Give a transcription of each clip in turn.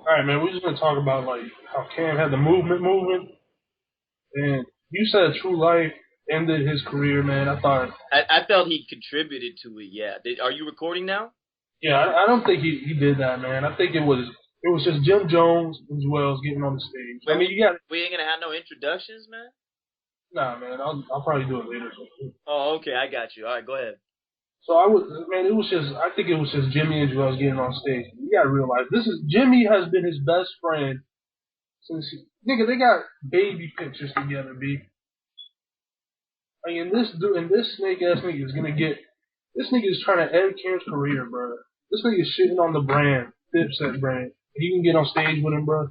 All right, man. We're just gonna talk about like how Cam had the movement moving, and you said True Life ended his career, man. I thought, I felt he contributed to it. Yeah. Are you recording now? yeah, I don't think he did that, man. I think it was just Jim Jones and Joel's getting on the stage. I Wait, mean, you got we ain't gonna have no introductions, man. nah, man. I'll probably do it later. Oh, okay, I got you. All right, go ahead. So man. I think it was just Jimmy and Joel's getting on stage. You gotta realize Jimmy has been his best friend since nigga they got baby pictures together, b. Like, and this snake ass nigga is gonna get. This nigga is trying to end Cam's career, bro. This nigga is shitting on the brand, Dipset brand. He can get on stage with him, bro.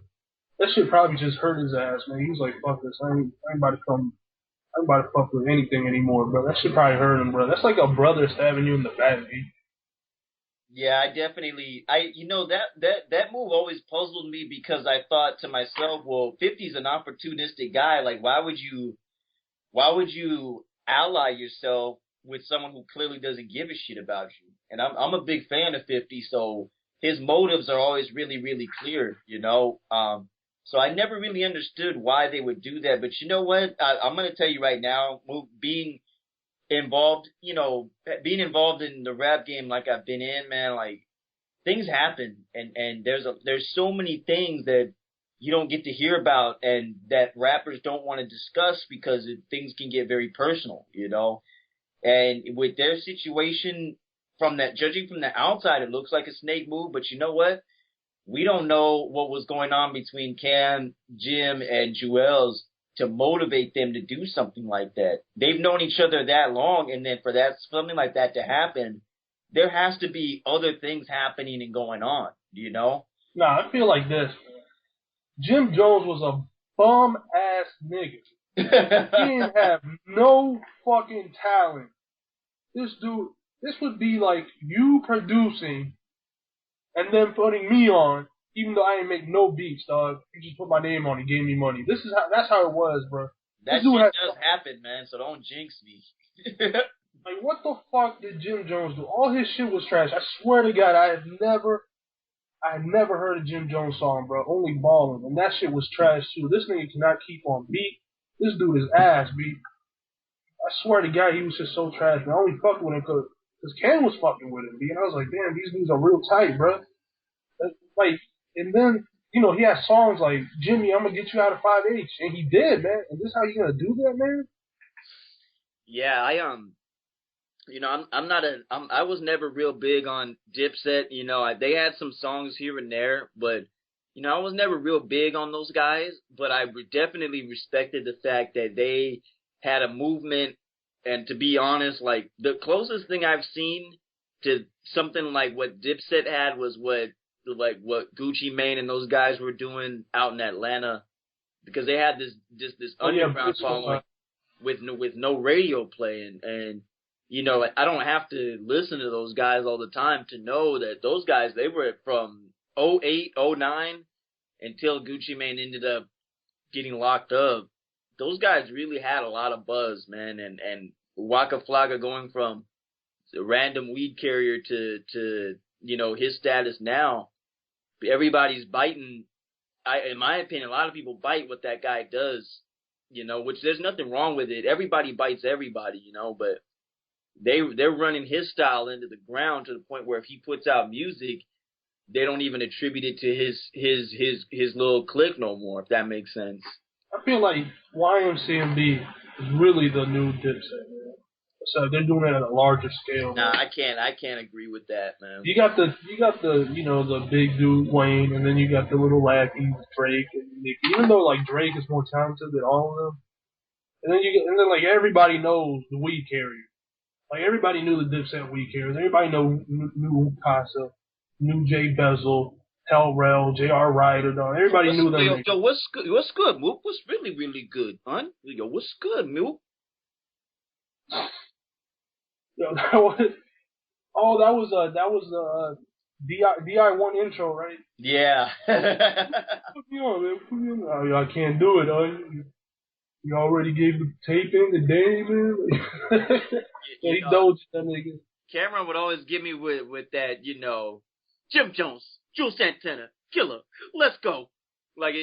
That shit probably just hurt his ass, man. He was like, fuck this. I ain't about to come. I ain't about to fuck with anything anymore, bro. That shit probably hurt him, bro. That's like a brother stabbing you in the back, B. Yeah, I definitely, that move always puzzled me because I thought to myself, well, 50's an opportunistic guy. Like, why would you ally yourself with someone who clearly doesn't give a shit about you? And I'm a big fan of 50, so his motives are always really, really clear, you know? So I never really understood why they would do that. But you know what? I'm going to tell you right now, being involved in the rap game like I've been in, man, like things happen and there's so many things that you don't get to hear about and that rappers don't want to discuss because things can get very personal, you know. And with their situation judging from the outside, it looks like a snake move, but you know what? We don't know what was going on between Cam, Jim, and Juelz to motivate them to do something like that. They've known each other that long, and then for something like that to happen, there has to be other things happening and going on, you know? Nah, I feel like this. Jim Jones was a bum ass nigga. He didn't have no fucking talent. This would be like you producing and then putting me on, even though I ain't make no beats, dog. You just put my name on it, gave me money. That's how it was, bro. That shit does happen, man, so don't jinx me. Like, what the fuck did Jim Jones do? All his shit was trash. I swear to God, I had never heard a Jim Jones song, bro. Only Ballin', and that shit was trash too. This nigga cannot keep on beat. This dude is ass, B. I swear to God, he was just so trash. And I only fucked with him because Ken was fucking with him, B. And I was like, damn, these dudes are real tight, bro. Like, and then, he had songs like, Jimmy, I'm gonna get you out of 5H. And he did, man. And this how you gonna do that, man? Yeah, I was never real big on Dipset. They had some songs here and there, but, I was never real big on those guys, but I definitely respected the fact that they had a movement. And to be honest, like the closest thing I've seen to something like what Dipset had was what Gucci Mane and those guys were doing out in Atlanta, because they had this underground following with no radio play, and I don't have to listen to those guys all the time to know that those guys, they were from '08, '09 until Gucci Mane ended up getting locked up. Those guys really had a lot of buzz, man, and Waka Flocka going from a random weed carrier to his status now. Everybody's biting. In my opinion, a lot of people bite what that guy does, which there's nothing wrong with it. Everybody bites everybody, but they're running his style into the ground to the point where if he puts out music, they don't even attribute it to his little clique no more, if that makes sense. I feel like YMCMB is really the new Dipset, man. So they're doing it at a larger scale. Nah, man. I can't agree with that, man. You got the the big dude Wayne, and then you got the little lackeys Drake and Nicki. Even though like Drake is more talented than all of them, and then like everybody knows the weed carrier. Like everybody knew the Dipset weed carriers. Everybody knew Casa, knew Jay Bezel, Hell Rel, J.R. Ryder, dog. Everybody knew them. Yo, what's good? What's good, Mook? What's really, really good, hon? Yo, what's good, Mook? Yo, that was DI1 intro, right? Yeah. Put me on, man. Put me on. Oh, I can't do it, You already gave the tape in the day, man. Yeah, he dodged that nigga. Cameron would always give me with that, Jim Jones, Jules Santana, Killer, let's go. Like,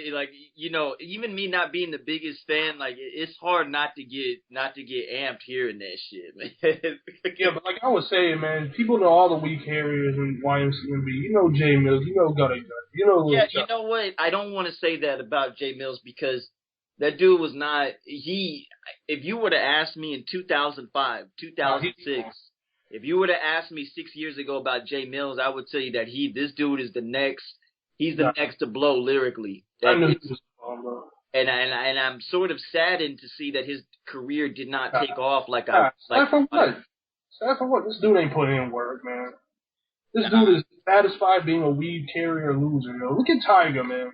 even me not being the biggest fan, like, it's hard not to get amped hearing that shit, man. Yeah, but like I was saying, man, people know all the weak carriers in YMCMB. You know Jay Mills, you know Gutta Gut, you know Lil Yeah, you Chuck. know what? I don't want to say that about Jay Mills because that dude was not. If you were to ask me in 2005, 2006, if you were to ask me 6 years ago about Jay Mills, I would tell you that this dude is the next. He's the next to blow lyrically. I knew he was wrong, bro. And I'm sort of saddened to see that his career did not take off like Sad for what? Sad for what? This dude ain't putting in work, man. This dude is satisfied being a weed carrier loser, yo. Look at Tiger, man.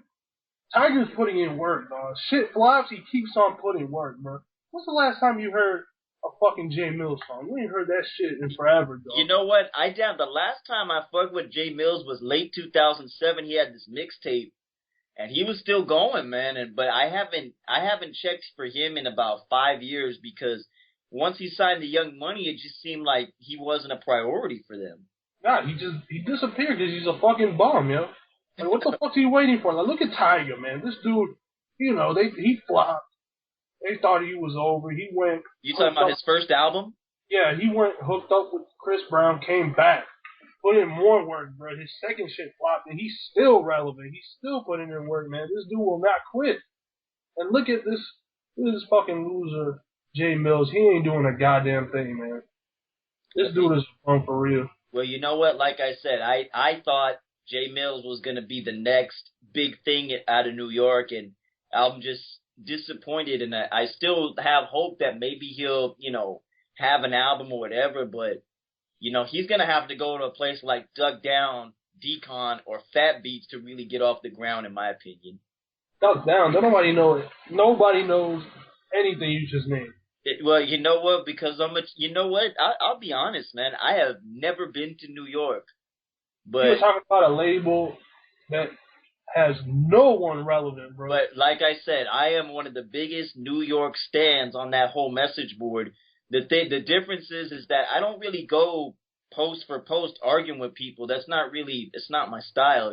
Tiger's putting in work, dog. Shit flops, he keeps on putting work, bro. When's the last time you heard a fucking Jay Mills song? You ain't heard that shit in forever, dog. You know what? The last time I fucked with Jay Mills was late 2007. He had this mixtape, and he was still going, man. But I haven't checked for him in about 5 years because once he signed the Young Money, it just seemed like he wasn't a priority for them. Nah, he disappeared because he's a fucking bum, yo. Like, what the fuck's he waiting for? Like, look at Tiger, man. This dude, you know, he flopped. They thought he was over. He went. You talking about his first album? Yeah, he went hooked up with Chris Brown, came back, put in more work, bro. His second shit flopped, and he's still relevant. He's still putting in work, man. This dude will not quit. And look at this fucking loser, Jay Mills. He ain't doing a goddamn thing, man. This dude is fun for real. Well, you know what? Like I said, I thought Jay Mills was going to be the next big thing out of New York, and I'm just disappointed. And I still have hope that maybe he'll, have an album or whatever, but, he's going to have to go to a place like Duck Down, Decon, or Fat Beats to really get off the ground, in my opinion. Duck Down? Don't nobody know it. Nobody knows anything you just named. Well, you know what? Because I'll be honest, man. I have never been to New York, but you're talking about a label that has no one relevant, bro. But like I said, I am one of the biggest New York stans on that whole message board. The difference is that I don't really go post for post arguing with people. It's not my style,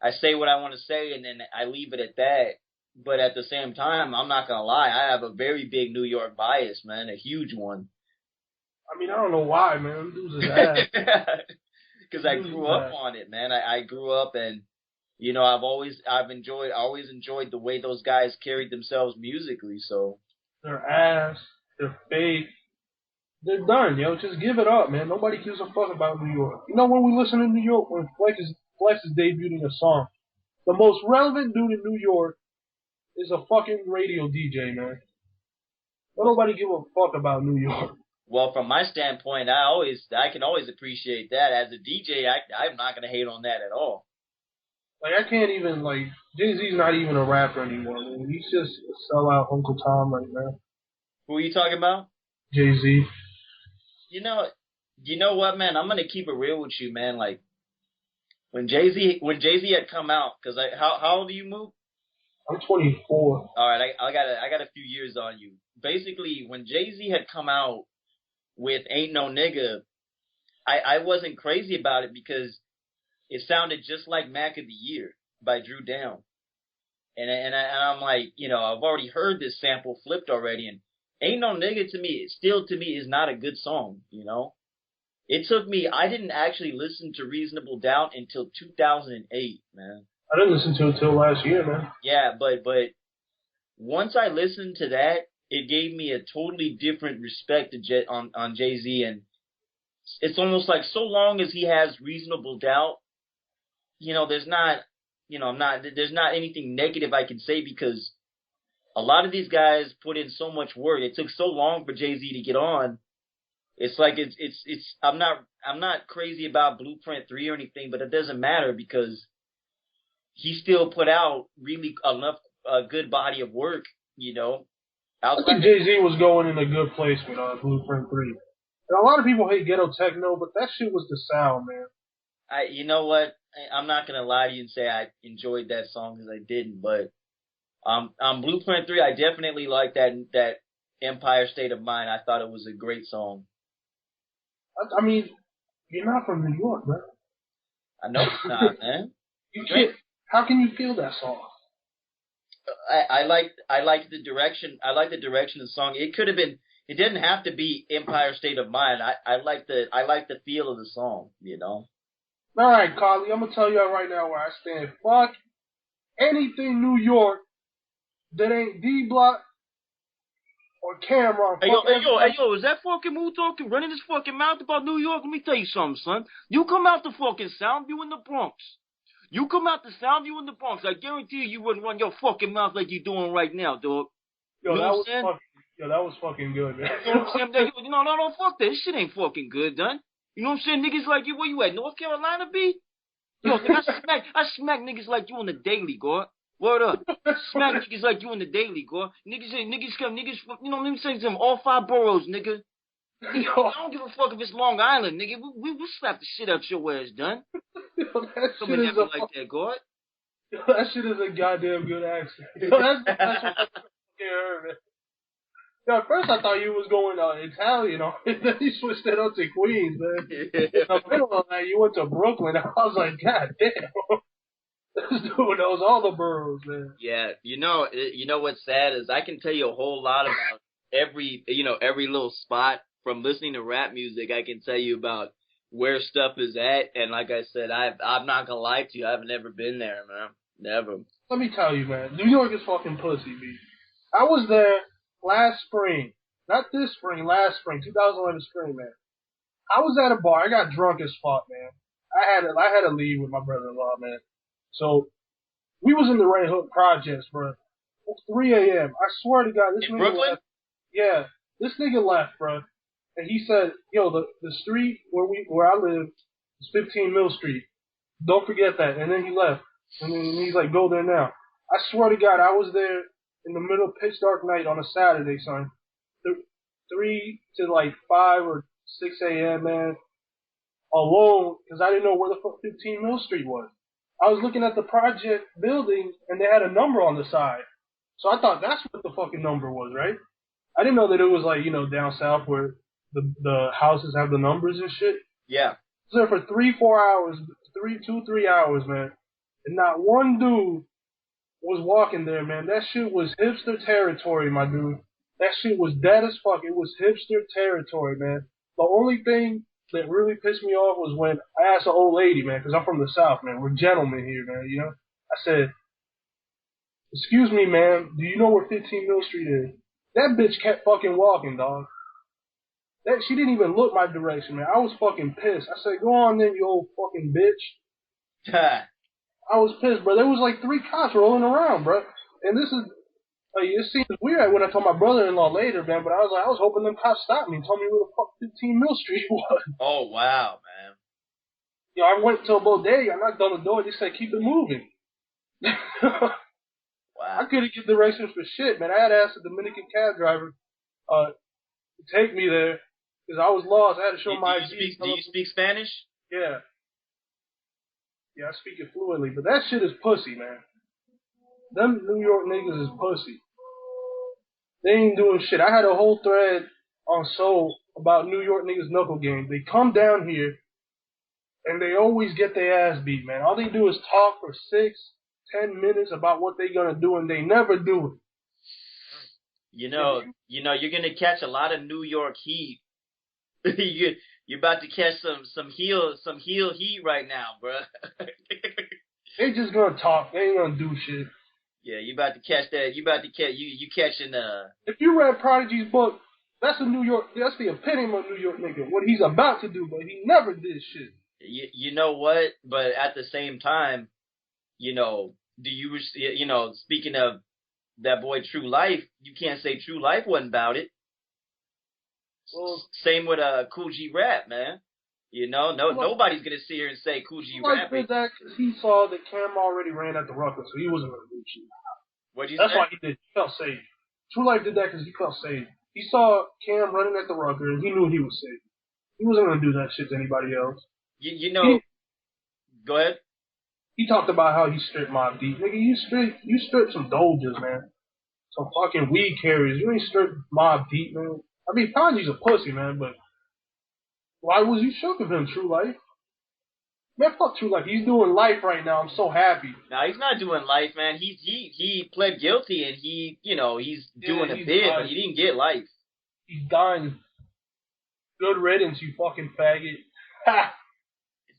I say what I want to say and then I leave it at that. But at the same time, I'm not going to lie. I have a very big New York bias, man. A huge one. I mean, I don't know why, man. Them dudes is ass. Because I grew up on it, man. I grew up and, I always enjoyed the way those guys carried themselves musically, so. They're ass. They're fake. They're done, yo. Just give it up, man. Nobody gives a fuck about New York. When we listen to New York, when Flex is debuting a song, the most relevant dude in New York is a fucking radio DJ, man. Don't nobody give a fuck about New York. Well, from my standpoint, I can always appreciate that. As a DJ, I'm not gonna hate on that at all. Like, I can't even, Jay-Z's not even a rapper anymore, man. He's just a sellout Uncle Tom right now. Who are you talking about? Jay-Z. You know what, man? I'm gonna keep it real with you, man. Like, when Jay-Z had come out, because how old do you move? I'm 24. All right, I got a few years on you. Basically, when Jay-Z had come out with Ain't No Nigga, I wasn't crazy about it because it sounded just like Mac of the Year by Drew Down. And I'm like, I've already heard this sample flipped already, and Ain't No Nigga to me is not a good song, It took me, I didn't actually listen to Reasonable Doubt until 2008, man. I didn't listen to it till last year, man. Yeah, but once I listened to that, it gave me a totally different respect to on Jay-Z, and it's almost like so long as he has Reasonable Doubt, there's not anything negative I can say because a lot of these guys put in so much work. It took so long for Jay-Z to get on. It's like I'm not crazy about Blueprint 3 or anything, but it doesn't matter because he still put out really a good body of work, I think Jay-Z was going in a good place with Blueprint 3. And a lot of people hate ghetto techno, but that shit was the sound, man. You know what? I'm not gonna lie to you and say I enjoyed that song because I didn't, but on Blueprint 3, I definitely liked that Empire State of Mind. I thought it was a great song. I mean, you're not from New York, man. I know it's not, man. You can't. How can you feel that song? I like the direction. I like the direction of the song. It could have been. It didn't have to be Empire State of Mind. I like the feel of the song. You know. All right, Carly, I'm gonna tell you right now where I stand. Fuck anything New York that ain't D Block or Cameron. Hey, yo, is that fucking Moo talking, running his fucking mouth about New York? Let me tell you something, son. You come out the fucking Soundview in the Bronx. You come out the Soundview in the Bronx. I guarantee you wouldn't run your fucking mouth like you're doing right now, dog. Yo, you know what I'm saying? That was fucking good, man. You know what I'm saying? No, fuck that. This shit ain't fucking good, done. You know what I'm saying? Niggas like you, where you at? North Carolina, B? Yo, I smack niggas like you on the daily, God. Word up. Smack niggas like you on the daily, God. Niggas, you know, let me say something. All 5 boroughs, nigga. I don't give a fuck if it's Long Island, nigga. We slap the shit out your ass, done. Yo, that Come and shit have is me like that, God. Yo, that shit is a goddamn good accent. Yo, that's what I fucking heard, man. Yo, at first I thought you was going Italian, and then you switched it up to Queens, man. In the middle of that, you went to Brooklyn. I was like, God damn. This dude knows all the boroughs, man. Yeah, you know what's sad is I can tell you a whole lot about every little spot from listening to rap music. I can tell you about where stuff is at, and like I said, I'm not gonna lie to you, I've never been there, man. Never. Let me tell you, man, New York is fucking pussy, B. I was there last spring, not this spring, last spring, 2011 spring, man. I was at a bar. I got drunk as fuck, man. I had to leave with my brother-in-law, man. So we was in the Red Hook projects, bro. It's 3 a.m. I swear to God, this in nigga Brooklyn? left. Yeah, this nigga left, bro. And he said, "Yo, the street where I live is 15 Mill Street. Don't forget that." And then he left. And then he's like, "Go there now." I swear to God, I was there in the middle of pitch dark night on a Saturday, son. 3 to like 5 or 6 a.m., man. Alone, because I didn't know where the fuck 15 Mill Street was. I was looking at the project building, and they had a number on the side. So I thought that's what the fucking number was, right? I didn't know that it was like, down south where the houses have the numbers and shit. Yeah. I was there for 3-4 hours, 3 hours, man. And not one dude was walking there, man. That shit was hipster territory, my dude. That shit was dead as fuck. It was hipster territory, man. The only thing that really pissed me off was when I asked an old lady, man, because I'm from the South, man. We're gentlemen here, man, I said, "Excuse me, ma'am, do you know where 15 Mill Street is?" That bitch kept fucking walking, dog. She didn't even look my direction, man. I was fucking pissed. I said, "Go on then, you old fucking bitch." I was pissed, bro. There was like 3 cops rolling around, bro. And this is, it seems weird when I told my brother-in-law later, man, but I was hoping them cops stopped me and told me where the fuck 15 Mill Street was. Oh, wow, man. I went to a bodega, I knocked on the door, they said, "Keep it moving." Wow. I couldn't get directions for shit, man. I had to ask the Dominican cab driver to take me there because I was lost. I had to show my ID. Do you speak Spanish? Yeah. Yeah, I speak it fluently, but that shit is pussy, man. Them New York niggas is pussy. They ain't doing shit. I had a whole thread on Soul about New York niggas knuckle game. They come down here and they always get their ass beat, man. All they do is talk for 6-10 minutes about what they gonna do, and they never do it. You're gonna catch a lot of New York heat. You're about to catch some heel heat right now, bruh. They just gonna talk. They ain't gonna do shit. Yeah, you about to catch that. You catching If you read Prodigy's book, that's the epitome of New York nigga. What he's about to do, but he never did shit. You know what? But at the same time, speaking of that boy True Life, you can't say True Life wasn't about it. Well, same with Cool G Rap, man. Nobody's gonna sit here and say Cool G Rap. Did that because he saw that Cam already ran at the Rucker, so he wasn't gonna do shit. What'd you That's say? why he did. He felt safe. True Life did that because he felt safe. He saw Cam running at the Rucker, and he knew he was safe. He wasn't gonna do that shit to anybody else. Go ahead. He talked about how he stripped Mobb Deep. Nigga, you stripped some Dojas, man. Some fucking weed carriers. You ain't stripped Mobb Deep, man. I mean, Prodigy's a pussy, man, but why was you shook of him, True Life? Man, fuck True Life. He's doing life right now. I'm so happy. No, he's not doing life, man. He pled guilty and he's doing a bid, but he didn't get life. He's dying. Good riddance, you fucking faggot. Ha!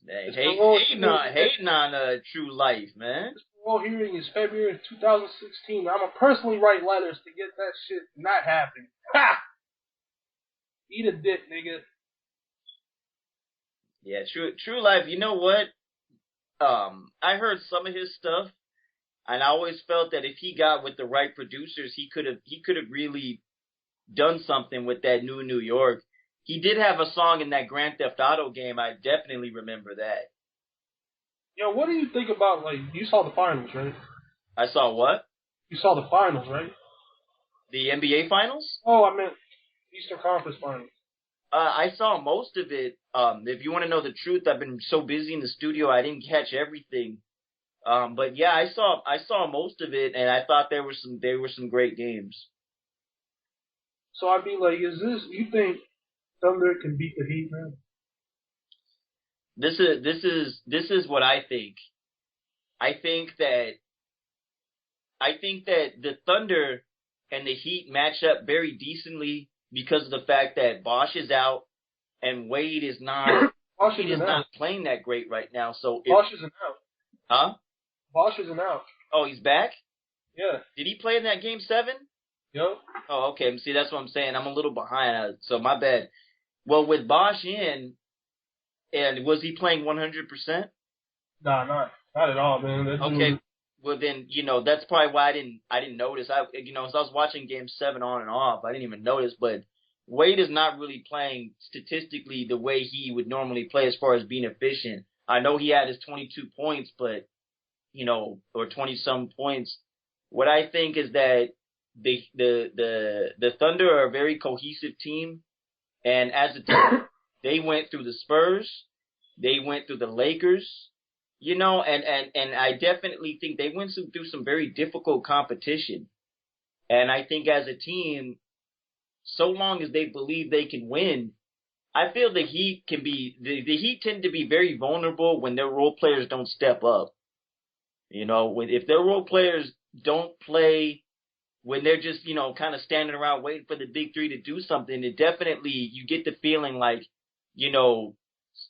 Hating on True Life, man. This parole hearing is February 2016. I'm gonna personally write letters to get that shit not happening. Ha! Eat a dick, nigga. Yeah, True Life. You know what? I heard some of his stuff, and I always felt that if he got with the right producers, he could have really done something with that New York. He did have a song in that Grand Theft Auto game. I definitely remember that. Yo, what do you think about, like, you saw the finals, right? I saw what? You saw the finals, right? The NBA finals? Oh, I meant Eastern Conference finals. I saw most of it. If you want to know the truth, I've been so busy in the studio, I didn't catch everything. But yeah, I saw most of it, and I thought there were some great games. So I'd be like, you think Thunder can beat the Heat, man? This is what I think. I think that the Thunder and the Heat match up very decently because of the fact that Bosch is out and Wade is not not playing that great right now. So Bosch isn't out. Huh? Bosch isn't out. Oh, he's back? Yeah. Did he play in that game 7? Yep. Oh, okay. See, that's what I'm saying. I'm a little behind, so my bad. Well, with Bosch in, and was he playing 100%? Nah, not at all, man. Okay. Well, then, that's probably why I didn't notice. As I was watching Game 7 on and off, I didn't even notice. But Wade is not really playing statistically the way he would normally play as far as being efficient. I know he had his 22 points, but or 20-some points. What I think is that the Thunder are a very cohesive team, and as a team, they went through the Spurs, they went through the Lakers. And I definitely think they went through some very difficult competition. And I think as a team, so long as they believe they can win, I feel the Heat the Heat tend to be very vulnerable when their role players don't step up. If their role players don't play, when they're just, kind of standing around waiting for the big three to do something, it definitely, you get the feeling like,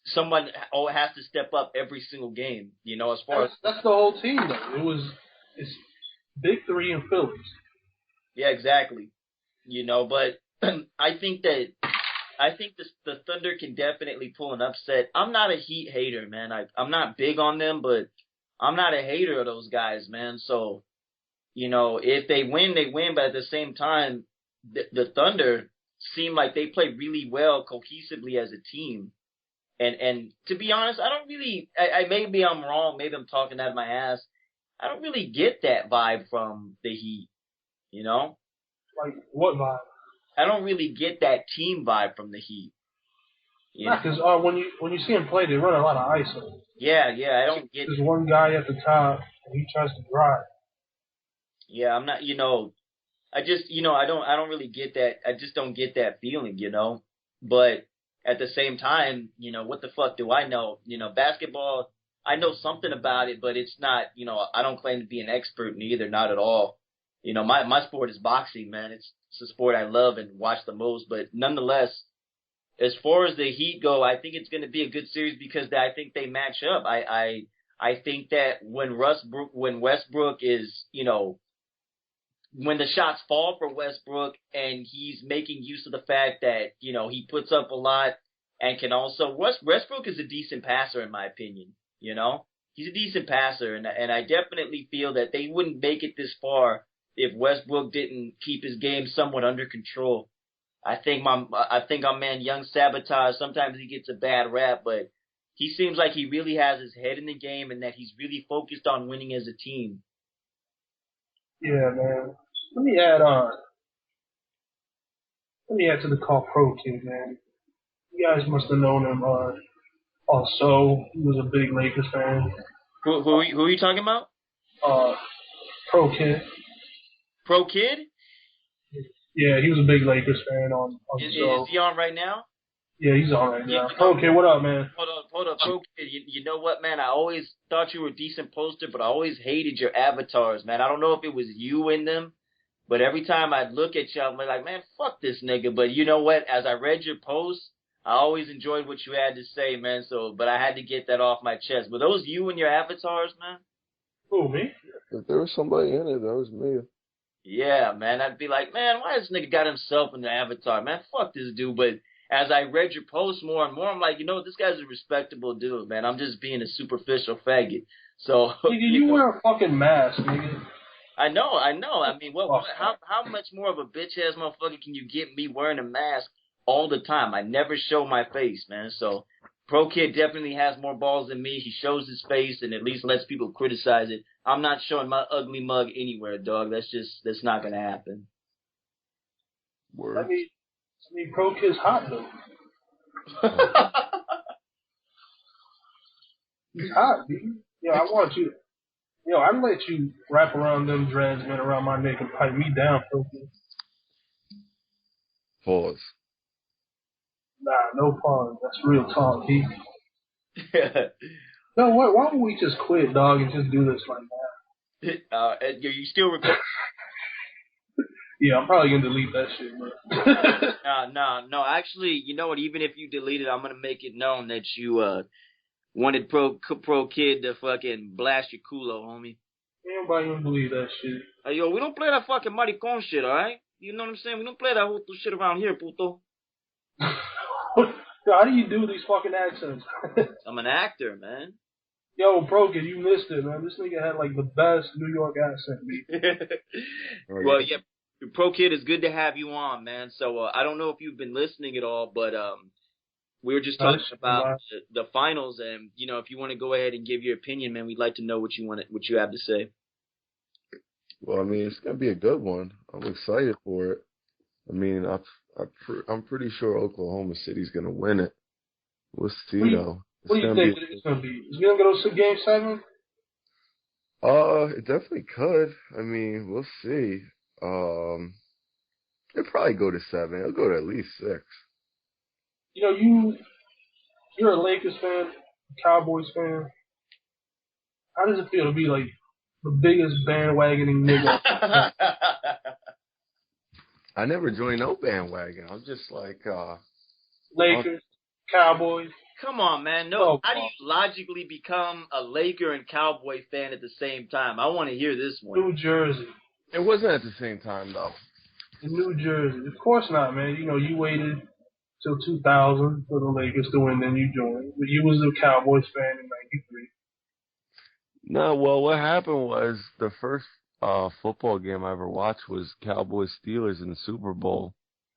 someone has to step up every single game, as far as... That's the whole team, though. It's big three and Phillies. Yeah, exactly. But I think the Thunder can definitely pull an upset. I'm not a Heat hater, man. I'm not big on them, but I'm not a hater of those guys, man. So, if they win, they win. But at the same time, the Thunder seem like they play really well cohesively as a team. And to be honest, I don't really, maybe I'm wrong, maybe I'm talking out of my ass. I don't really get that vibe from the Heat, Like, what vibe? I don't really get that team vibe from the Heat. Because when you see them play, they run a lot of ISO. Yeah, I don't get... There's one guy at the top, and he tries to drive. Yeah, I'm not, I just, I don't really get that. I just don't get that feeling, But at the same time, what the fuck do I know? Basketball, I know something about it, but it's not, I don't claim to be an expert neither, not at all. My sport is boxing, man. It's a sport I love and watch the most, but nonetheless, as far as the Heat go, I think it's going to be a good series because I think they match up. I think that when Westbrook is, when the shots fall for Westbrook and he's making use of the fact that, he puts up a lot and can also, Westbrook is a decent passer in my opinion, he's a decent passer and I definitely feel that they wouldn't make it this far if Westbrook didn't keep his game somewhat under control. I think our man Young Sabotage, sometimes he gets a bad rap, but he seems like he really has his head in the game and that he's really focused on winning as a team. Yeah, man. Let me add to the call Pro Kid, man. You guys must have known him. Also, he was a big Lakers fan. Who are you talking about? Pro Kid. Pro Kid? Yeah, he was a big Lakers fan on the show. Is he on right now? Yeah, he's all right now. Okay, what up, man? Hold up, Pro Kid. You know what, man? I always thought you were a decent poster, but I always hated your avatars, man. I don't know if it was you in them, but every time I'd look at you, I'm like, man, fuck this nigga. But you know what? As I read your posts, I always enjoyed what you had to say, man. So, but I had to get that off my chest. Were those you and your avatars, man? Who, me? If there was somebody in it, that was me. Yeah, man. I'd be like, man, why this nigga got himself in the avatar, man? Fuck this dude. But as I read your posts more and more, I'm like, you know, this guy's a respectable dude, man. I'm just being a superficial faggot. So, Nigga, you wear a fucking mask, nigga. I know. I mean, how much more of a bitch ass motherfucker can you get me wearing a mask all the time? I never show my face, man. So Pro Kid definitely has more balls than me. He shows his face and at least lets people criticize it. I'm not showing my ugly mug anywhere, dog. That's not gonna happen. Word. I mean, Pro Kid's hot though. He's hot, dude. Yo, I want you. Yo, I'd let you wrap around them dreads, man, around my neck and pipe me down, Pro Kid. Pause. Nah, no pause. That's real talk, D. No, what? Why don't we just quit, dog, and just do this like that? You still record? Yeah, I'm probably gonna delete that shit, bro. No. Actually, you know what? Even if you delete it, I'm gonna make it known that you wanted Pro Kid to fucking blast your culo, homie. Ain't nobody gonna believe that shit. Hey, yo, we don't play that fucking maricon shit, alright? You know what I'm saying? We don't play that whole shit around here, puto. Yo, how do you do these fucking accents? I'm an actor, man. Yo, Pro Kid, you missed it, man. This nigga had like the best New York accent, man. Well, yeah, Pro Kid, it's good to have you on, man. So I don't know if you've been listening at all, but we were just talking about the finals, and you know, if you want to go ahead and give your opinion, man, we'd like to know what you have to say. Well, I mean, it's gonna be a good one. I'm excited for it. I mean, I'm pretty sure Oklahoma City's gonna win it. We'll see, though. What do you think it's gonna be? Is it gonna go to Game 7? It definitely could. I mean, we'll see. It'll probably go to 7. It'll go to at least 6. You know, you're a Lakers fan, a Cowboys fan. How does it feel to be like the biggest bandwagoning nigga? I never joined no bandwagon. I'm just like Lakers, Cowboys. Come on, man. No, how do you logically become a Laker and Cowboy fan at the same time? I want to hear this one. New Jersey. It wasn't at the same time, though. In New Jersey. Of course not, man. You know, you waited till 2000 for the Lakers to win, then you joined. But you was a Cowboys fan in 93. No, well, what happened was the first football game I ever watched was Cowboys-Steelers in the Super Bowl.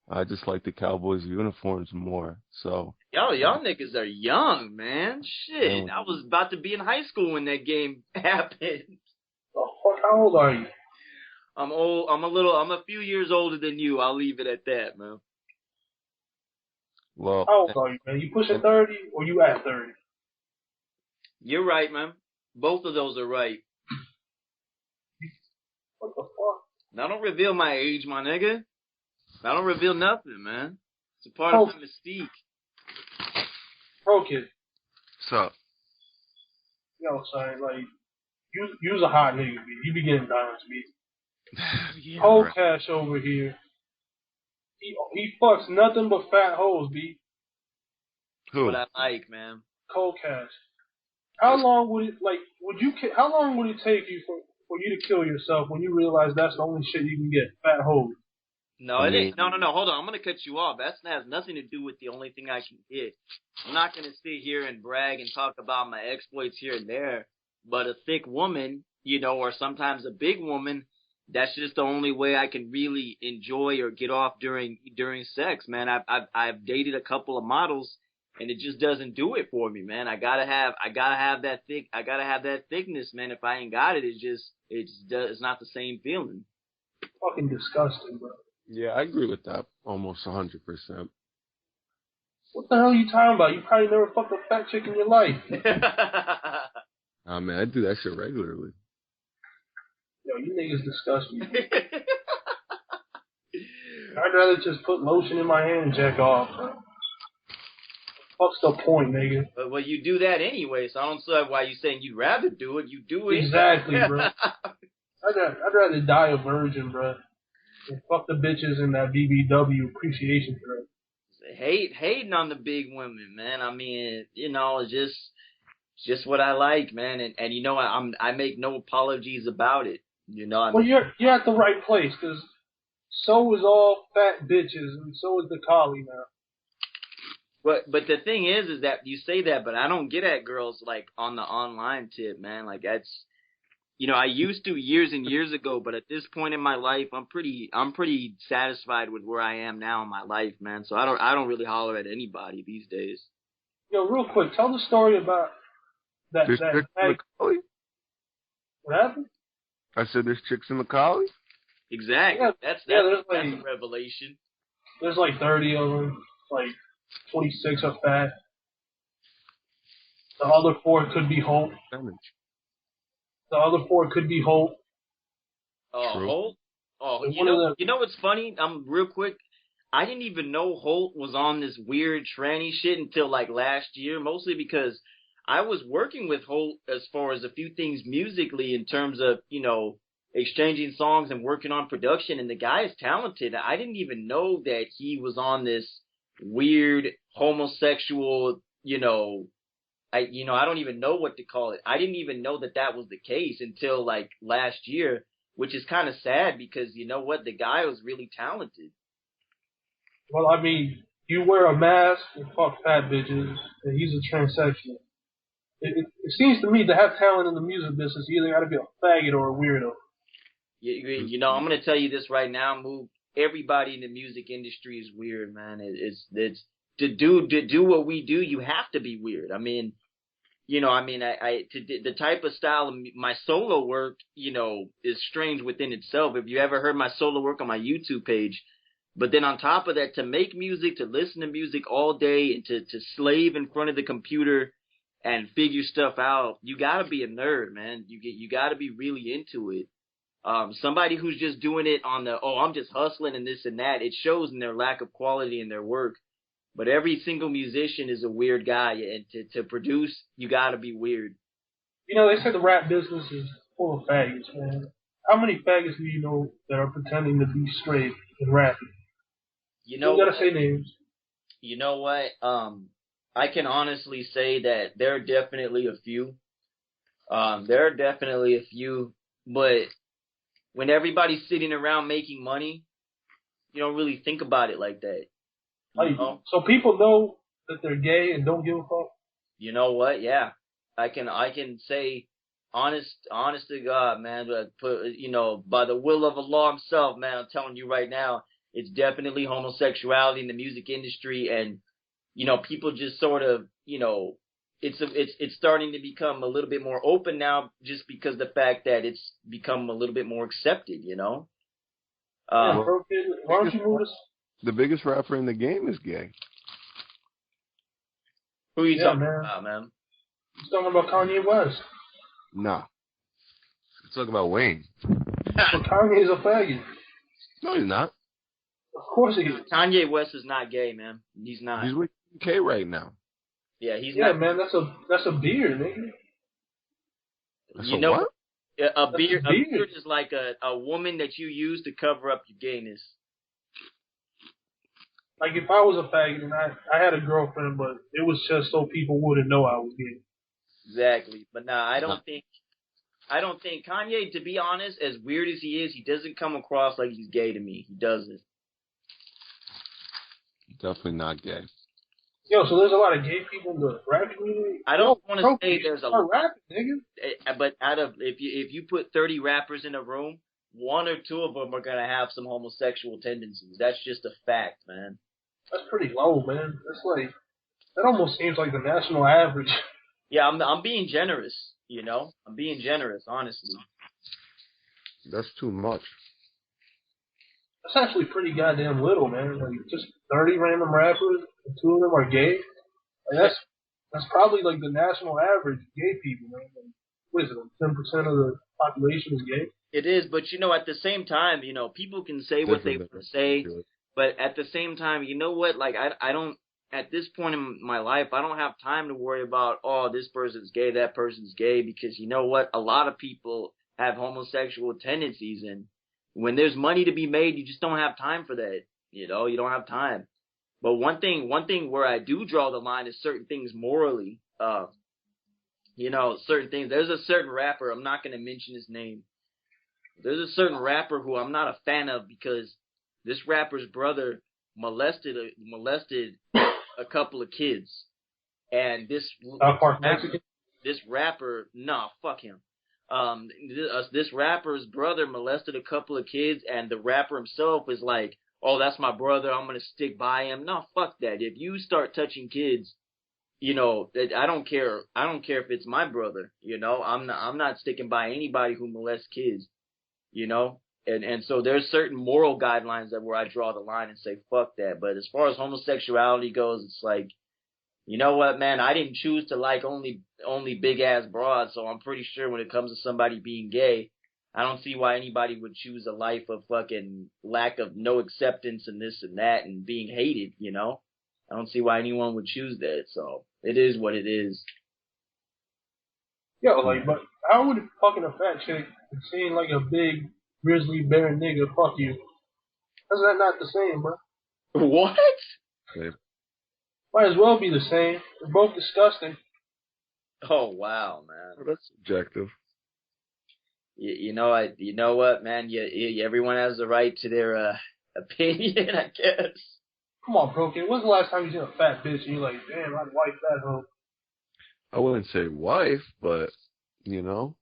I just like the Cowboys uniforms more, so. Y'all niggas are young, man. Shit, I was about to be in high school when that game happened. Oh, how old are you? I'm old. I'm a few years older than you. I'll leave it at that, man. Well, how old are you, man? You pushing 30 or you at 30? You're right, man. Both of those are right. What the fuck? Now don't reveal my age, my nigga. I don't reveal nothing, man. It's a part of the mystique. Pro Kid. What's up? Yo, son, like, you's a hot nigga, B. You be getting dimes, B. Yeah, Whole Cash over here. He fucks nothing but fat hoes, B. Who? What I like, man. Cole Cash. How long would it how long would it take you for you to kill yourself when you realize that's the only shit you can get? Fat hoes. No, it ain't. No. Hold on. I'm going to cut you off. That has nothing to do with the only thing I can get. I'm not going to sit here and brag and talk about my exploits here and there. But a thick woman, you know, or sometimes a big woman, that's just the only way I can really enjoy or get off during sex, man. I've dated a couple of models, and it just doesn't do it for me, man. I gotta have that thickness, man. If I ain't got it, it's not the same feeling. Fucking disgusting, bro. Yeah, I agree with that almost 100%. What the hell are you talking about? You probably never fucked a fat chick in your life. I mean, I do that shit regularly. Yo, you niggas disgust me. I'd rather just put lotion in my hand and jack off, bro. What's the point, nigga? But well, you do that anyway, so I don't see why you saying you'd rather do it. You do it. Exactly, bro. I'd rather die a virgin, bro. And fuck the bitches in that BBW appreciation trip. Hating on the big women, man. I mean, it's just what I like, man. And you know, I make no apologies about it. Well, you're at the right place, because so is all fat bitches, and so is the Coli now. But the thing is that you say that, but I don't get at girls like on the online tip, man. Like that's, I used to years and years ago, but at this point in my life, I'm pretty satisfied with where I am now in my life, man. So I don't really holler at anybody these days. Yo, real quick, tell the story about that. There's chicks in the Coli? What happened? I said there's chicks in the Coli? Exactly. Yeah, that's like, a revelation. There's like 30 of them. Like 26 are fat. The other 4 could be Hope. The other 4 could be Hope. Oh, True. Holt? Oh, Like you know what's funny? Real quick. I didn't even know Holt was on this weird tranny shit until like last year, mostly because I was working with Holt as far as a few things musically in terms of, exchanging songs and working on production, and the guy is talented. I didn't even know that he was on this weird homosexual, I don't even know what to call it. I didn't even know that was the case until like last year, which is kind of sad because you know what? The guy was really talented. Well, I mean, you wear a mask and fuck fat bitches, and he's a transsexual. It seems to me to have talent in the music business, you either got to be a faggot or a weirdo. I'm going to tell you this right now, Moog. Everybody in the music industry is weird, man. It's to do what we do, you have to be weird. I mean, the type of style of my solo work, is strange within itself. If you ever heard my solo work on my YouTube page, but then on top of that, to make music, to listen to music all day, and to slave in front of the computer and figure stuff out, you gotta be a nerd, man. You gotta be really into it. Somebody who's just doing it on I'm just hustling and this and that, it shows in their lack of quality in their work. But every single musician is a weird guy, and to produce, you gotta be weird. They say the rap business is full of faggots, man. How many faggots do you know that are pretending to be straight and rapping? You gotta say names. You know what? I can honestly say that there are definitely a few. But when everybody's sitting around making money, you don't really think about it like that. So people know that they're gay and don't give a fuck? You know what? Yeah. I can say honest to God, man, by the will of Allah himself, man, I'm telling you right now, it's definitely homosexuality in the music industry, and people just sort of, it's starting to become a little bit more open now, just because the fact that it's become a little bit more accepted, Why don't you move this? The biggest rapper in the game is gay. Who are you talking about, man? He's talking about Kanye West. Nah. He's talking about Wayne. But Kanye is a faggot. No, he's not. Of course he is. Kanye West is not gay, man. He's not. He's with K right now. Yeah, he's not. Yeah, man, that's a beard, nigga. That's what? A beard beard is like a woman that you use to cover up your gayness. Like if I was a faggot and I had a girlfriend, but it was just so people wouldn't know I was gay. Exactly. But I don't think Kanye, to be honest, as weird as he is, he doesn't come across like he's gay to me. He doesn't. Definitely not gay. Yo, so there's a lot of gay people in the rap community? I don't want to say there's a lot. Rapping, nigga. But if you put 30 rappers in a room, 1 or 2 of them are gonna have some homosexual tendencies. That's just a fact, man. That's pretty low, man. That almost seems like the national average. Yeah, I'm being generous. I'm being generous, honestly. That's too much. That's actually pretty goddamn little, man. Like just 30 random rappers, and 2 of them are gay. Like that's probably like the national average gay people, man. Like, what is it? 10% of the population is gay. It is, but at the same time, people can say what they want to say, but at the same time, you know what? Like I don't at this point in my life, I don't have time to worry about, oh, this person's gay, that person's gay, because you know what? A lot of people have homosexual tendencies, and when there's money to be made, you just don't have time for that. You know, you don't have time. But one thing where I do draw the line is certain things morally. You know, certain things. There's a certain rapper, I'm not going to mention his name. There's a certain rapper who I'm not a fan of because this rapper's brother molested a couple of kids. And this rapper, nah, fuck him. This rapper's brother molested a couple of kids, and the rapper himself is like, oh, that's my brother, I'm going to stick by him. No, fuck that. If you start touching kids, you know, I don't care if it's my brother, you know, I'm not sticking by anybody who molests kids, you know, and so there's certain moral guidelines that where I draw the line and say, fuck that. But as far as homosexuality goes, it's like, you know what, man, I didn't choose to like only big ass broads, so I'm pretty sure when it comes to somebody being gay, I don't see why anybody would choose a life of fucking lack of no acceptance and this and that and being hated, you know? I don't see why anyone would choose that, so it is what it is. Yo, like, but how would fucking a fat chick seeing like a big grizzly bear nigga fuck you? How's that not the same, bro? What? Yeah. Might as well be the same. They're both disgusting. Oh, wow, man. Well, that's subjective. You know what, man? Everyone has the right to their opinion, I guess. Come on, bro, kid. When's the last time you seen a fat bitch and you're like, damn, I'd wipe that hoe? I wouldn't say wife, but, you know.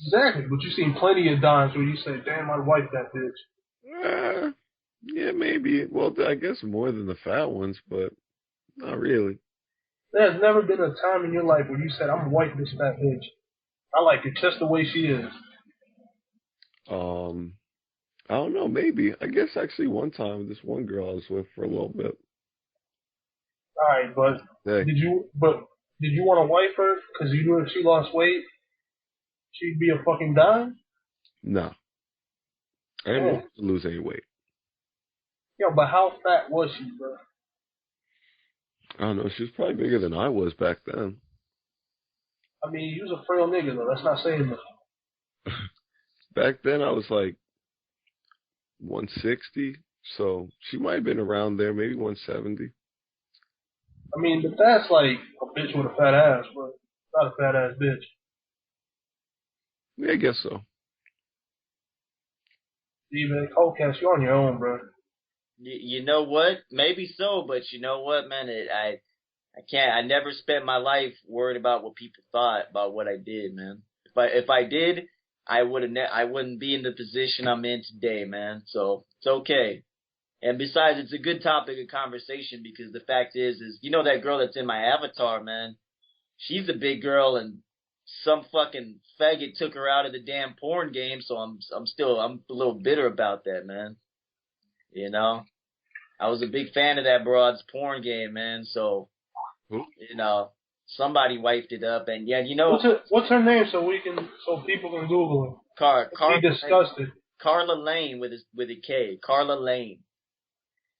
Exactly, but you've seen plenty of times where you say, damn, I'd wipe that bitch. Yeah, maybe. Well, I guess more than the fat ones, but not really. There's never been a time in your life where you said, I'm gonna wipe this fat bitch. I like it just the way she is. I don't know, maybe. I guess actually one time, this one girl I was with for a little bit. Alright, but Hey. did you want to wife her because you knew if she lost weight, she'd be a fucking dime? No. I didn't want to lose any weight. Yo, but how fat was she, bro? I don't know. She was probably bigger than I was back then. I mean, you was a frail nigga, though. That's not saying much. Back then, I was like 160, so she might have been around there, maybe 170. I mean, but that's like a bitch with a fat ass, bro. Not a fat ass bitch. Yeah, I guess so. See, man, Coldcast, you're on your own, bro. You know what? Maybe so, but you know what, man? I can't. I never spent my life worried about what people thought about what I did, man. If I did, I wouldn't be in the position I'm in today, man. So it's okay. And besides, it's a good topic of conversation because the fact is you know that girl that's in my avatar, man. She's a big girl, and some fucking faggot took her out of the damn porn game. So I'm a little bitter about that, man. You know, I was a big fan of that broad's porn game, man. So, you know, somebody wiped it up, and yeah, you know, what's her name so people can Google it. Be disgusted. Carla Lane with a K. Carla Lane.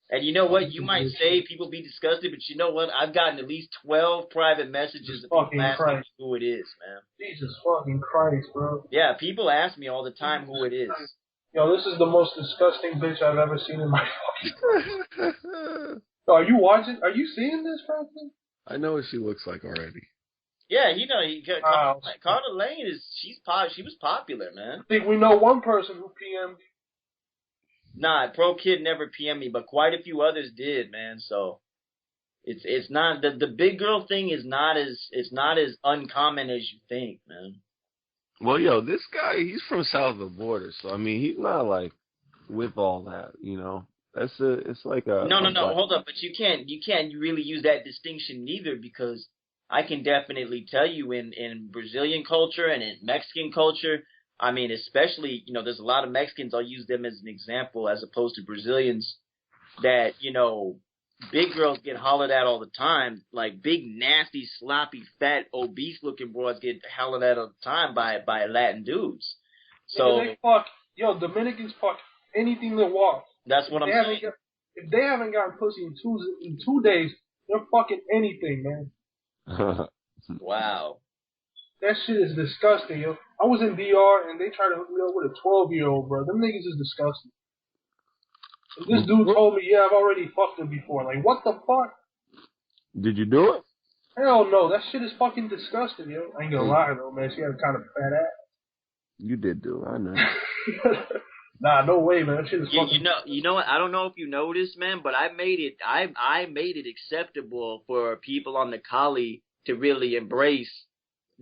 And you know what? You might say people be disgusted, but you know what? I've gotten at least 12 private messages of people asking me who it is, man. Jesus fucking Christ, bro. Yeah, people ask me all the time who it is. Yo, this is the most disgusting bitch I've ever seen in my fucking life. So are you watching? Are you seeing this, Franklin? I know what she looks like already. Yeah, you know, Carla Lane she was popular, man. I think we know one person who PM'd. Nah, Pro Kid never PM'd me, but quite a few others did, man. So it's not the big girl thing is not as uncommon as you think, man. Well, yo, this guy, he's from south of the border, so I mean, he's not like with all that, you know. It's like a no, hold up, but you can't really use that distinction neither because I can definitely tell you in Brazilian culture and in Mexican culture, I mean, especially, you know, there's a lot of Mexicans, I'll use them as an example as opposed to Brazilians that, you know, big girls get hollered at all the time, like big, nasty, sloppy, fat, obese-looking boys get hollered at all the time by Latin dudes. So Dominicans fuck anything that walks. That's what I'm saying. If they haven't gotten pussy in 2 days, They're fucking anything, man. Wow. That shit is disgusting, yo. I was in DR and they tried to hook me up with a 12-year-old, bro. Them niggas is disgusting. And this dude told me, yeah, I've already fucked her before. Like, what the fuck? Did you do it? Hell no, that shit is fucking disgusting, yo. I ain't gonna lie though, man. She had a kind of fat ass. You did do it, I know. Nah, no way, man. That shit is fucking. You know what? I don't know if you noticed, man, but I made it acceptable for people on the Coli to really embrace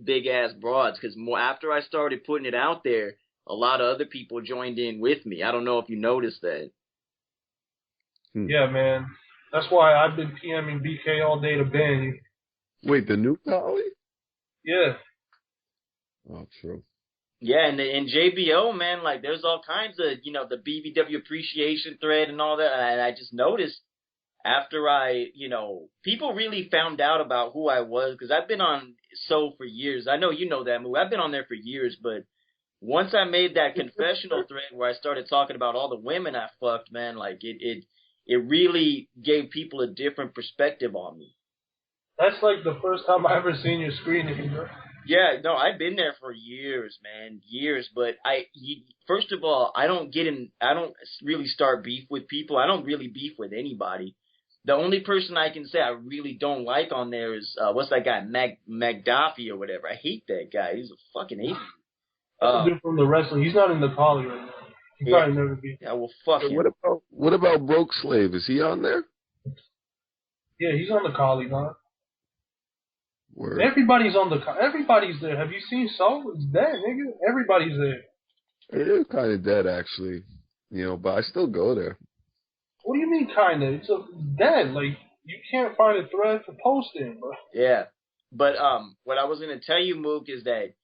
big ass broads, because more after I started putting it out there, a lot of other people joined in with me. I don't know if you noticed that. Yeah, man. That's why I've been PMing BK all day to ban you. Wait, the new Coli? Yeah. Oh, true. Yeah, and JBO, man, like there's all kinds of, the BBW appreciation thread and all that. And I just noticed after people really found out about who I was, because I've been on for years. I know you know that move. I've been on there for years, but once I made that confessional thread where I started talking about all the women I fucked, man, like it really gave people a different perspective on me. That's like the first time I ever seen your screen, bro. Yeah, no, I've been there for years, man, years. But first of all, I don't really start beef with people. I don't really beef with anybody. The only person I can say I really don't like on there is, what's that guy, McDuffie or whatever. I hate that guy. He's a fucking idiot. That's a dude from the wrestling. He's not in the Coli right now. He probably never be. Yeah, well, fuck him. What about Broke Slave? Is he on there? Yeah, he's on the Coli, man. Word. Everybody's there. Have you seen Soul? It's dead, nigga. Everybody's there. It is kind of dead, actually. But I still go there. What do you mean, kind of? It's dead. Like, you can't find a thread for posting, bro. Yeah. But what I was going to tell you, Mook, is that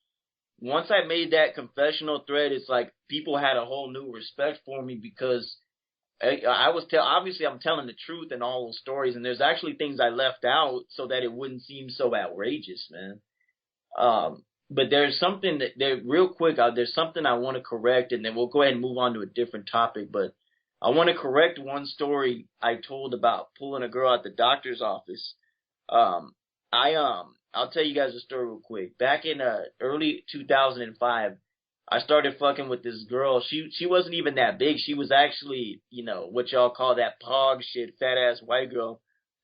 once I made that confessional thread, it's like people had a whole new respect for me, because obviously I'm telling the truth in all those stories, and there's actually things I left out so that it wouldn't seem so outrageous, man. But there's something real quick, there's something I want to correct, and then we'll go ahead and move on to a different topic. But I want to correct one story I told about pulling a girl at the doctor's office. I'll tell you guys a story real quick. Back in early 2005, I started fucking with this girl. She wasn't even that big. She was actually, what y'all call that pog shit, fat ass white girl.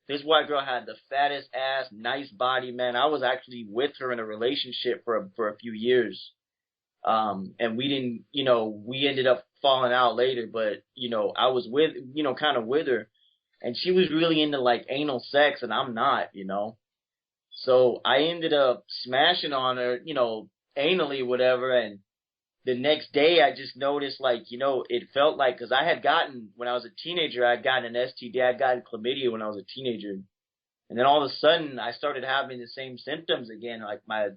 This white girl had the fattest ass, nice body, man. I was actually with her in a relationship for a few years. And we didn't, we ended up falling out later, but, I was kind of with her, and she was really into like anal sex, and I'm not, So I ended up smashing on her, anally, whatever. And the next day I just noticed, like, it felt like, cause I had gotten, when I was a teenager, I had gotten an STD, I had gotten chlamydia when I was a teenager. And then all of a sudden I started having the same symptoms again. Like my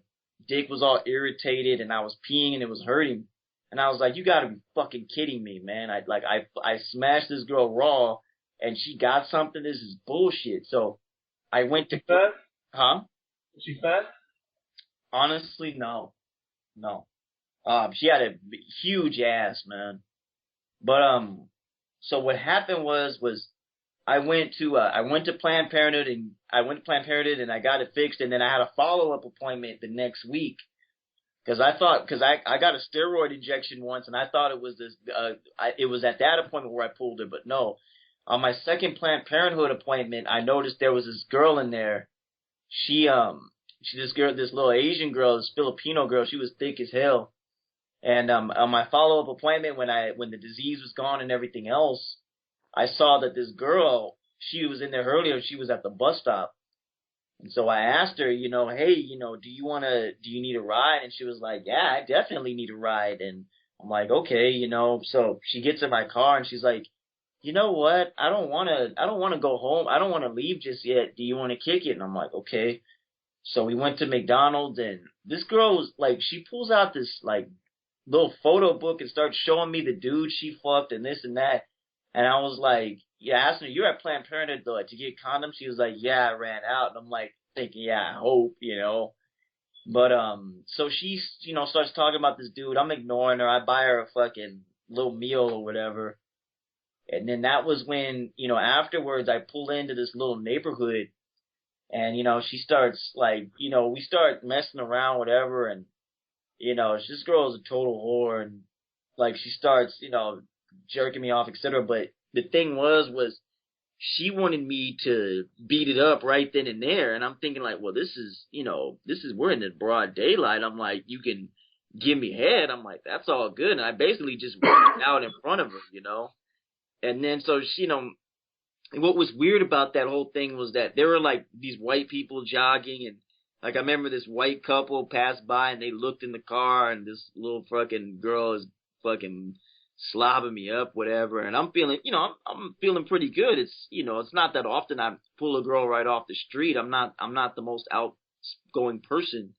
dick was all irritated and I was peeing and it was hurting. And I was like, you gotta be fucking kidding me, man. I smashed this girl raw and she got something. This is bullshit. So I went to, fat? Huh? Is she fat? Honestly, no. She had a huge ass, man. But, so what happened was I went to Planned Parenthood and I got it fixed, and then I had a follow-up appointment the next week. Cause I got a steroid injection once and I thought it was it was at that appointment where I pulled her, but no. On my second Planned Parenthood appointment, I noticed there was this girl in there. This little Asian girl, this Filipino girl, she was thick as hell. And on my follow-up appointment, when the disease was gone and everything else, I saw that this girl, she was in there earlier. She was at the bus stop, and so I asked her, hey, do you need a ride? And she was like, yeah, I definitely need a ride. And I'm like, okay, So she gets in my car and she's like, you know what? I don't want to go home. I don't want to leave just yet. Do you want to kick it? And I'm like, okay. So we went to McDonald's, and this girl was like, she pulls out this like little photo book and starts showing me the dude she fucked and this and that. And I was like, yeah, I asked her, you're at Planned Parenthood though, to get condoms? She was like, yeah, I ran out. And I'm like thinking, yeah, I hope, But, so she, starts talking about this dude. I'm ignoring her. I buy her a fucking little meal or whatever. And then that was when, afterwards I pulled into this little neighborhood And, she starts, like, we start messing around, whatever, and, this girl is a total whore, and, like, she starts, jerking me off, etc. But the thing was she wanted me to beat it up right then and there, and I'm thinking, like, well, we're in the broad daylight. I'm like, you can give me head. I'm like, that's all good. And I basically just went out in front of her. And then, so she, what was weird about that whole thing was that there were, like, these white people jogging, and, like, I remember this white couple passed by, and they looked in the car, and this little fucking girl is fucking slobbing me up, whatever, and I'm feeling, I'm feeling pretty good. It's not that often I pull a girl right off the street. I'm not the most outgoing person.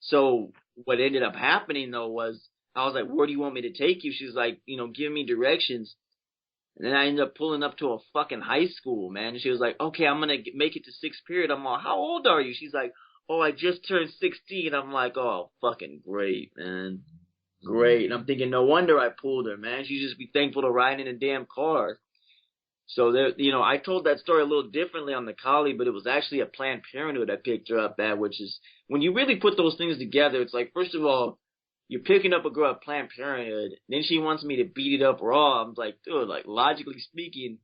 So what ended up happening, though, was I was like, where do you want me to take you? She's like, give me directions. And then I ended up pulling up to a fucking high school, man. And she was like, okay, I'm going to make it to sixth period. I'm like, how old are you? She's like, oh, I just turned 16. I'm like, oh, fucking great, man. Great. And I'm thinking, no wonder I pulled her, man. She'd just be thankful to ride in a damn car. So there, I told that story a little differently on the Coli, but it was actually a Planned Parenthood I picked her up at, which is, when you really put those things together, it's like, first of all, you're picking up a girl at Planned Parenthood, then she wants me to beat it up raw. I'm like, dude, like, logically speaking,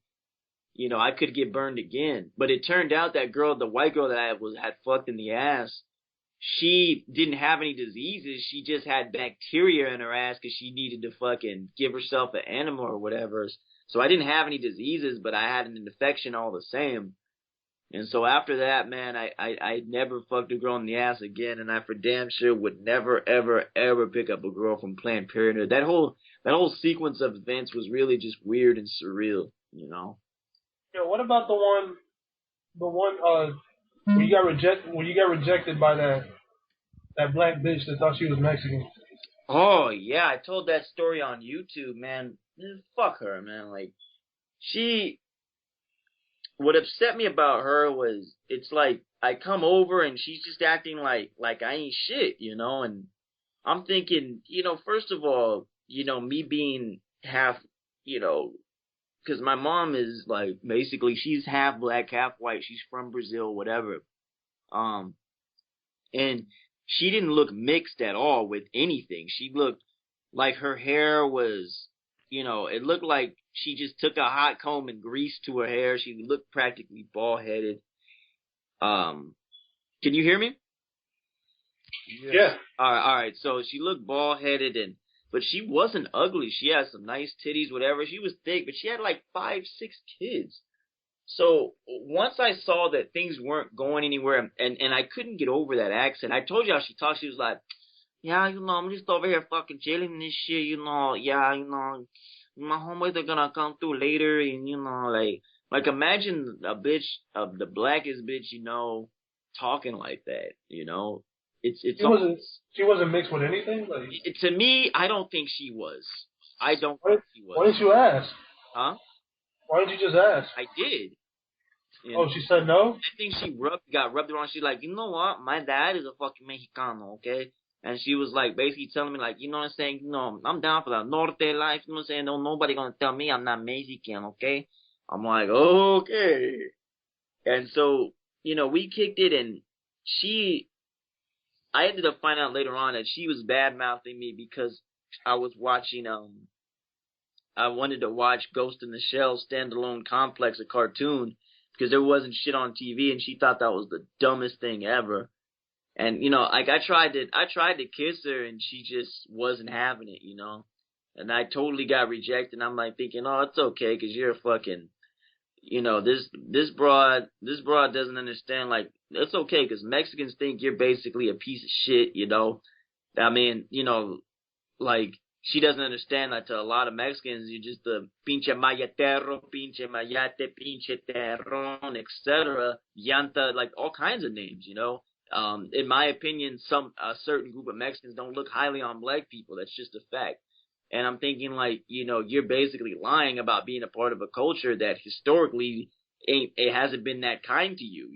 I could get burned again. But it turned out that girl, the white girl that I had fucked in the ass, she didn't have any diseases. She just had bacteria in her ass because she needed to fucking give herself an enema or whatever. So I didn't have any diseases, but I had an infection all the same. And so after that, man, I never fucked a girl in the ass again, and I for damn sure would never, ever, ever pick up a girl from Planned Parenthood. That whole sequence of events was really just weird and surreal, Yeah, what about the one when you got rejected by that black bitch that thought she was Mexican? Oh yeah, I told that story on YouTube, man. Fuck her, man. Like, what upset me about her was, it's like, I come over and she's just acting like I ain't shit, and I'm thinking, first of all, me being half, because my mom is, like, basically, she's half black, half white. She's from Brazil, whatever. And she didn't look mixed at all with anything. She looked like her hair was, it looked like she just took a hot comb and grease to her hair. She looked practically bald-headed. Can you hear me? Yeah. All right. So she looked bald-headed, but she wasn't ugly. She had some nice titties, whatever. She was thick, but she had like 5, 6 kids. So once I saw that things weren't going anywhere, and I couldn't get over that accent. I told you how she talked. She was like, yeah, I'm just over here fucking chilling this shit, yeah, my homies are gonna come through later, and, like imagine a bitch, the blackest bitch, talking like that, She wasn't mixed with anything? Like, to me, I don't think she was. I don't think she was. Why didn't you ask? Huh? Why didn't you just ask? I did. She said no? I think she got rubbed around. She's like, you know what? My dad is a fucking Mexicano, okay? And she was like, basically telling me, like, you know what I'm saying? I'm down for the Norte life. You know what I'm saying? No, nobody gonna tell me I'm not Mexican, okay? I'm like, okay. And so, we kicked it, and I ended up finding out later on that she was bad-mouthing me because I was watching, I wanted to watch Ghost in the Shell Standalone Complex, a cartoon, because there wasn't shit on TV, and she thought that was the dumbest thing ever. And, like, I tried to kiss her, and she just wasn't having it, and I totally got rejected. I'm like thinking, oh, it's okay, because you're a fucking, this broad doesn't understand. Like, it's okay, because Mexicans think you're basically a piece of shit, I mean, like, she doesn't understand that to a lot of Mexicans, you're just a pinche mayatero, pinche mayate, pinche terron, etc., llanta, like all kinds of names, In my opinion, a certain group of Mexicans don't look highly on black people. That's just a fact. And I'm thinking, like, you're basically lying about being a part of a culture that historically it hasn't been that kind to you,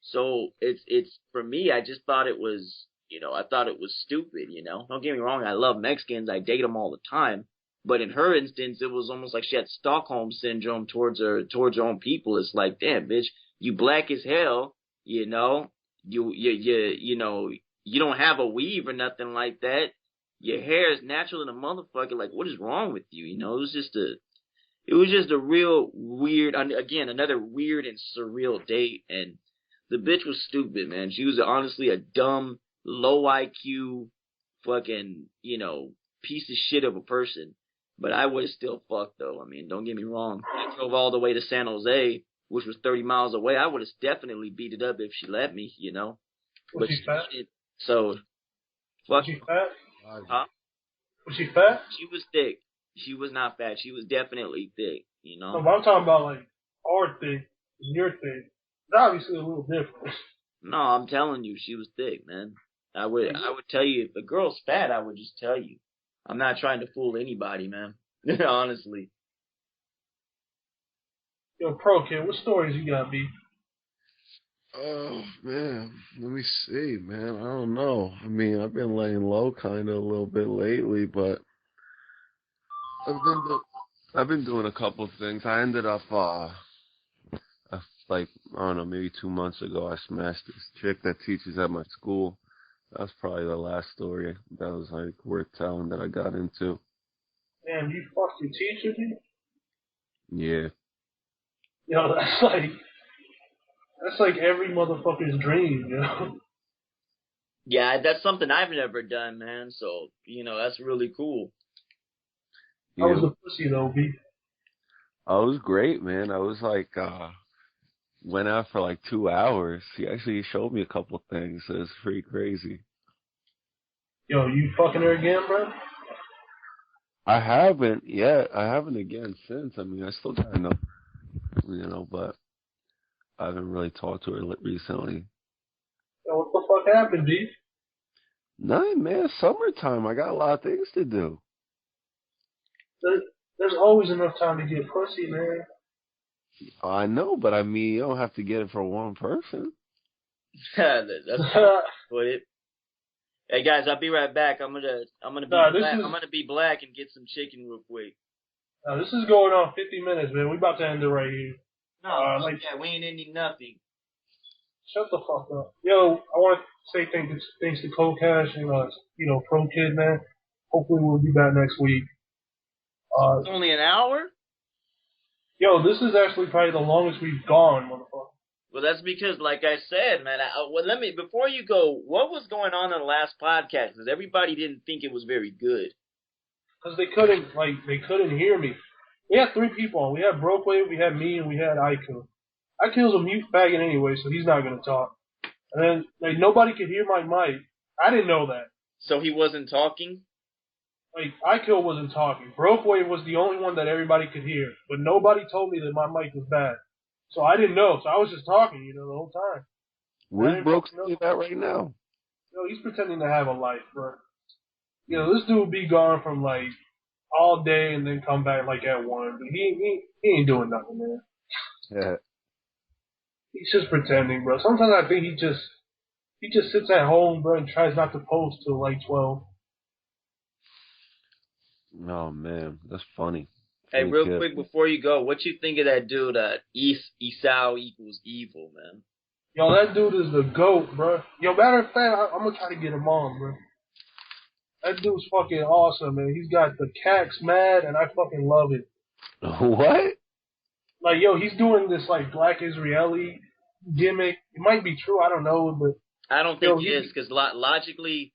So it's for me, I just thought it was, I thought it was stupid, Don't get me wrong, I love Mexicans, I date them all the time, But in her instance, it was almost like she had Stockholm syndrome towards her own people. It's like, damn, bitch, you black as hell, you know, you know, you don't have a weave or nothing like that. Your hair is natural in a motherfucker. Like, what is wrong with you? You know, it was just a real weird, again, another weird and surreal date. And the bitch was stupid, man. She was honestly a dumb, low IQ, fucking, you know, piece of shit of a person. But I would have still fucked, though. I mean, don't get me wrong. I drove all the way to San Jose, which was 30 miles away. I would have definitely beat it up if she let me, you know. Was she fat? So, fuck. Was she fat? Huh? Was she fat? She was thick. She was not fat. She was definitely thick, you know. No, but I'm talking about, like, our thick and your thick. It's obviously a little different. No, I'm telling you, she was thick, man. I would tell you, if a girl's fat, I would just tell you. I'm not trying to fool anybody, man. Honestly. Yo, Pro Kid, what stories you got, B? Oh, man. Let me see, man. I don't know. I mean, I've been laying low kind of a little bit lately, but I've been doing a couple of things. I ended up, like, I don't know, maybe 2 months ago, I smashed this chick that teaches at my school. That's probably the last story that was, like, worth telling that I got into. Damn, you fucked your teacher, dude? Yeah. Yo, that's like every motherfucker's dream, you know? Yeah, that's something I've never done, man. So, you know, that's really cool. How was the pussy, though, B? Oh, it was great, man. I was, like, went out for, like, 2 hours. He actually showed me a couple things. So it was pretty crazy. Yo, you fucking her again, bro? I haven't yet. I haven't again since. I mean, I still got enough, you know, but I haven't really talked to her recently. Yo, what the fuck happened, B? Nothing, man. Summertime. I got a lot of things to do. There's always enough time to get pussy, man. I know, but I mean, you don't have to get it for one person. That's what it. Hey guys, I'll be right back. I'm gonna be black and get some chicken real quick. This is going on 50 minutes, man. We about to end it right here. No, we ain't ending nothing. Shut the fuck up. Yo, I want to say thanks to Coli Podcast and you know, Pro Kid, man. Hopefully we'll be back next week. It's only an hour? Yo, this is actually probably the longest we've gone, motherfucker. Well, that's because, like I said, man, before you go, what was going on in the last podcast? Because everybody didn't think it was very good. Because they couldn't hear me. We had 3 people on. We had Brokeway, we had me, and we had Ikill. Ikill's a mute faggot anyway, so he's not going to talk. And then, like, nobody could hear my mic. I didn't know that. So he wasn't talking? Like, Ikill wasn't talking. Brokeway was the only one that everybody could hear. But nobody told me that my mic was bad. So I didn't know. So I was just talking, you know, the whole time. Where's Brooks at right now? Yo, he's pretending to have a life, bro. You know, this dude be gone from, like, all day and then come back, like, at 1. But he ain't doing nothing, man. Yeah. He's just pretending, bro. Sometimes I think he just sits at home, bro, and tries not to post till, like, 12. Oh, man. That's funny. Hey, real quick before you go, what you think of that dude, Esau equals evil, man? Yo, that dude is the GOAT, bro. Yo, matter of fact, I'm gonna try to get him on, bro. That dude's fucking awesome, man. He's got the cacks mad, and I fucking love it. What? Like, yo, he's doing this, like, black Israeli gimmick. It might be true, I don't know, but... I don't think it is, because logically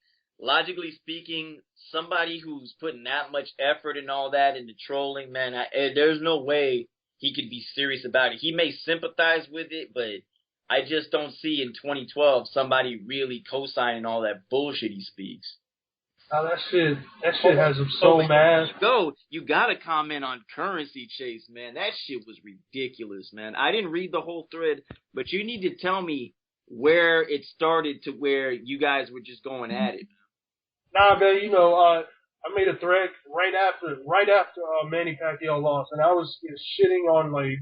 speaking, somebody who's putting that much effort and all that into trolling, man, there's no way he could be serious about it. He may sympathize with it, but I just don't see in 2012 somebody really co-signing all that bullshit he speaks. Oh, that shit has him so mad. You gotta comment on Currency Chase, man. That shit was ridiculous, man. I didn't read the whole thread, but you need to tell me where it started to where you guys were just going at it. Nah, man, you know, I made a thread right after Manny Pacquiao lost, and I was shitting on, like,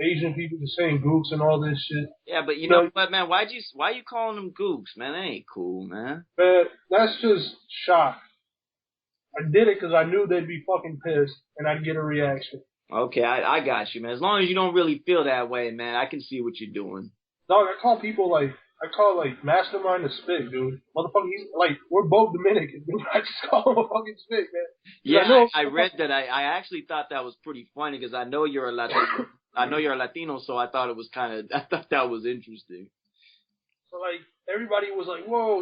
Asian people just saying gooks and all this shit. Yeah, but you know what, man? Why you calling them gooks, man? That ain't cool, man. Man, that's just shock. I did it because I knew they'd be fucking pissed and I'd get a reaction. Okay, I got you, man. As long as you don't really feel that way, man, I can see what you're doing. Dog, I call Mastermind a spit, dude. Motherfucker, he's like, we're both Dominican, dude. I just call him a fucking spit, man. Yeah, I read that. I actually thought that was pretty funny because I know you're a Latino. So I thought I thought that was interesting. So like, everybody was like, whoa,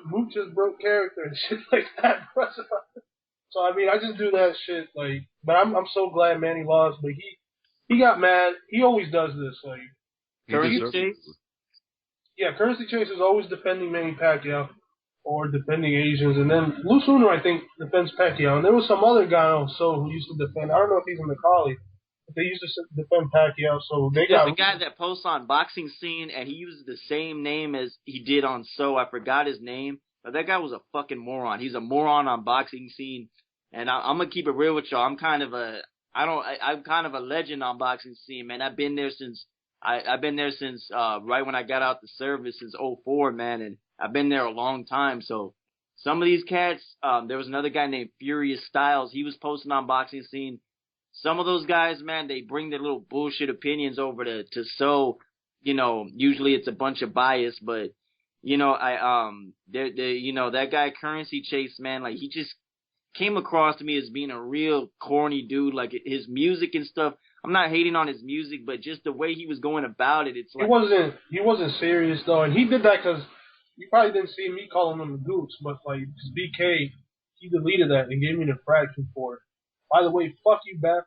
Mook just broke character and shit like that, bro. So I mean, I just do that shit, like, but I'm so glad Manny lost, but he got mad. He always does this, like. Currency Chase? Yeah, Currency Chase is always defending Manny Pacquiao or defending Asians, and then Loose Uno, I think, defends Pacquiao. And there was some other guy also who used to defend. I don't know if he's in the Coli, but they used to defend Pacquiao. So they got the guy that posts on Boxing Scene, and he uses the same name as he did on I forgot his name, but that guy was a fucking moron. He's a moron on Boxing Scene, and I'm gonna keep it real with y'all. I'm kind of a legend on Boxing Scene, man. I've been there since right when I got out the service since '04, man, and I've been there a long time. So some of these cats, there was another guy named Furious Styles. He was posting on Boxing Scene. Some of those guys, man, they bring their little bullshit opinions over to usually it's a bunch of bias, but that guy Currency Chase, man, like he just came across to me as being a real corny dude. Like his music and stuff. I'm not hating on his music, but just the way he was going about it, it's like he wasn't serious though, and he did that because you probably didn't see me calling him the Goops, but like BK, he deleted that and gave me the fraction for it. By the way, fuck you, Beth,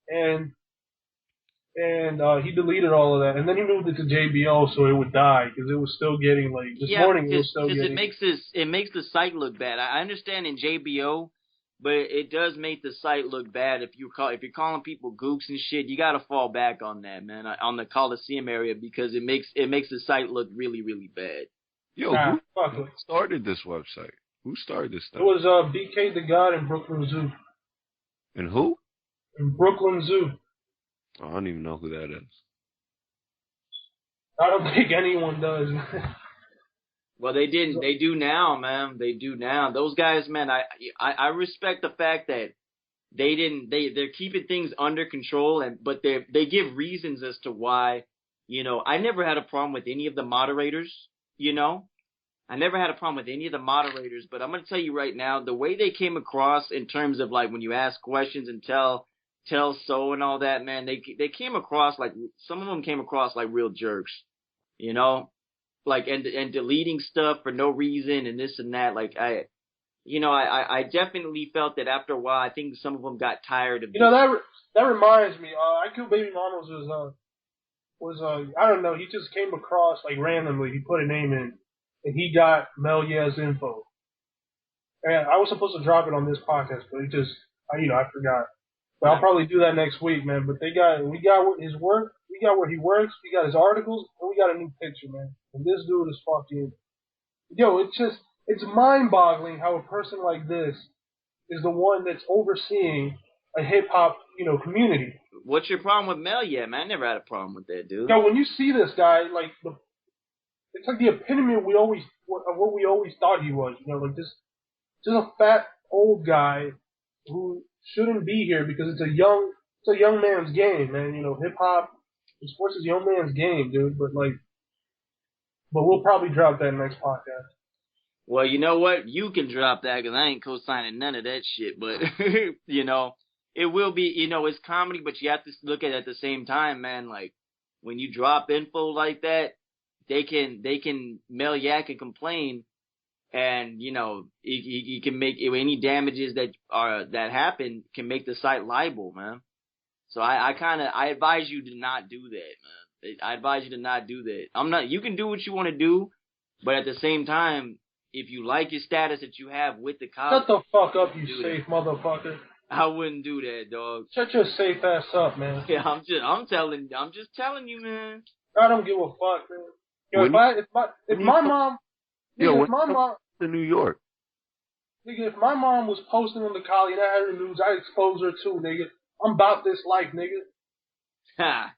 and he deleted all of that, and then he moved it to JBO so it would die because it was still getting like this morning. It was still getting. It makes the site look bad. I understand in JBO. But it does make the site look bad if you're calling people gooks and shit. You got to fall back on that, man, on the Coliseum area because it makes the site look really, really bad. Yo, who started this website? Who started this stuff? It was BK the God in Brooklyn Zoo. And who? In Brooklyn Zoo. I don't even know who that is. I don't think anyone does. Well, they didn't. They do now, man. They do now. Those guys, man. I respect the fact that they didn't. They're keeping things under control, but they give reasons as to why. I never had a problem with any of the moderators. I never had a problem with any of the moderators. But I'm gonna tell you right now, the way they came across in terms of like when you ask questions and tell so and all that, man. They came across like some of them came across like real jerks. Like and deleting stuff for no reason and this and that. Like I definitely felt that after a while, I think some of them got tired of. That reminds me. IQ Baby Mamas was I don't know. He just came across like randomly. He put a name in, and he got Mel Yeh's info. And I was supposed to drop it on this podcast, but it just I forgot. But I'll probably do that next week, man. But we got his work, we got where he works, we got his articles, and we got a new picture, man. And this dude is fucking, it's mind-boggling how a person like this is the one that's overseeing a hip-hop, community. What's your problem with Mel? Yeah, man, I never had a problem with that, dude. When you see this guy, like, it's like the epitome of what we always thought he was, like just a fat, old guy who shouldn't be here because it's a young man's game, man. Hip hop, sports is a young man's game, dude. But we'll probably drop that next podcast. Well, you know what? You can drop that because I ain't co-signing none of that shit. But it will be, it's comedy, but you have to look at it at the same time, man. Like when you drop info like that, they can Mel Yak and complain. And he can make any damages that happen can make the site liable, man. So I advise you to not do that, man. I advise you to not do that. You can do what you want to do, but at the same time, if you like your status that you have with the college, shut the fuck up, you safe motherfucker. I wouldn't do that, dog. Shut your safe ass up, man. Yeah, I'm just telling you, man. I don't give a fuck, man. If my mom to New York. Nigga, if my mom was posting on the Coli and I had her news, I'd expose her too, nigga. I'm about this life, nigga. Ha.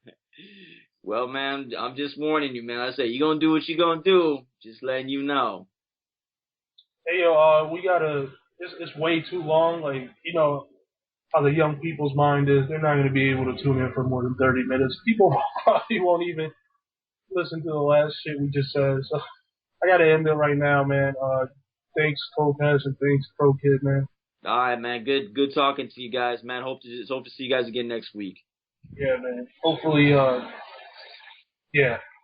Well, man, I'm just warning you, man. I say you gonna do what you gonna do. Just letting you know. Hey, yo, it's way too long. Like, you know how the young people's mind is. They're not going to be able to tune in for more than 30 minutes. People probably won't even listen to the last shit we just said. So I got to end it right now, man. Thanks, Copaz, and thanks, Pro Kid, man. All right, man. Good talking to you guys, man. Hope to see you guys again next week. Yeah, man. Hopefully, yeah.